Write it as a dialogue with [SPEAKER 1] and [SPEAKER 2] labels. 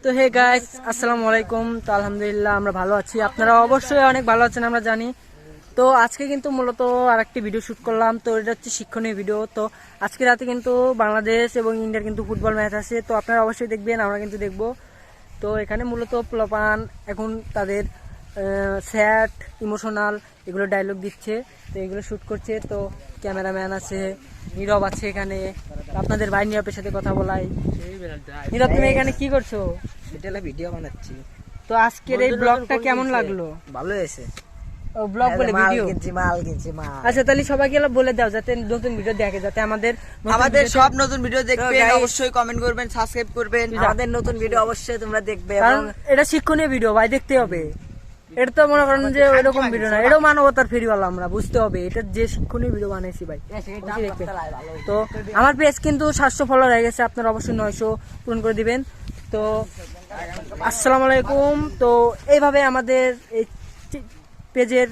[SPEAKER 1] তো hey guys, আসসালামু আলাইকুম। তো আলহামদুলিল্লাহ আমরা ভালো আছি, আপনারা অবশ্যই অনেক ভালো আছেন আমরা জানি। তো আজকে কিন্তু মূলত আরেকটি ভিডিও শুট করলাম, তো এটা হচ্ছে শিক্ষণীয় ভিডিও। তো আজকে রাতে কিন্তু বাংলাদেশ এবং ইন্ডিয়ার কিন্তু ফুটবল ম্যাচ আছে, তো আপনারা অবশ্যই দেখবেন, আমরা কিন্তু দেখব। তো এখানে মূলত পোলাপান এখন তাদের স্যাড ইমোশনাল এগুলো ডায়লগ দিচ্ছে, তো এগুলো শ্যুট করছে। তো ক্যামেরাম্যান আছে, নীরব আছে এখানে। আপনাদের ভাই নীরবের সাথে কথা বলাই। নীরব, তুমি এখানে কি করছো?
[SPEAKER 2] ভিডিও বানাচ্ছি।
[SPEAKER 1] তো আজকের এই ব্লগটা কেমন লাগলো?
[SPEAKER 2] ভালো হয়েছে।
[SPEAKER 1] ও ব্লগ বলে ভিডিও।
[SPEAKER 2] মাল কিনছি মাল।
[SPEAKER 1] আচ্ছা তাহলে সবাইকে বলে দাও যাতে নতুন ভিডিও দেখে, যাতে আমাদের
[SPEAKER 2] সব নতুন ভিডিও দেখবেন, অবশ্যই কমেন্ট করবেন, সাবস্ক্রাইব করবেন। আমাদের নতুন ভিডিও অবশ্যই তোমরা দেখবে,
[SPEAKER 1] কারণ এটা শিক্ষণীয় ভিডিও ভাই, দেখতে হবে। এটা তো মনে করেন যে ওইরকম ভিডিও না, এটাও মানবতার ফেরিওয়ালা, আমরা বুঝতে হবে এটা যে শিক্ষণীয় ভিডিও বানাইছি ভাই। তো আমার পেজ কিন্তু 700 ফলোয়ার হয়ে গেছে, আপনারা অবশ্যই 900 পূরণ করে দিবেন। তো আসসালামু আলাইকুম। তো এইভাবে আমাদের এই পেজের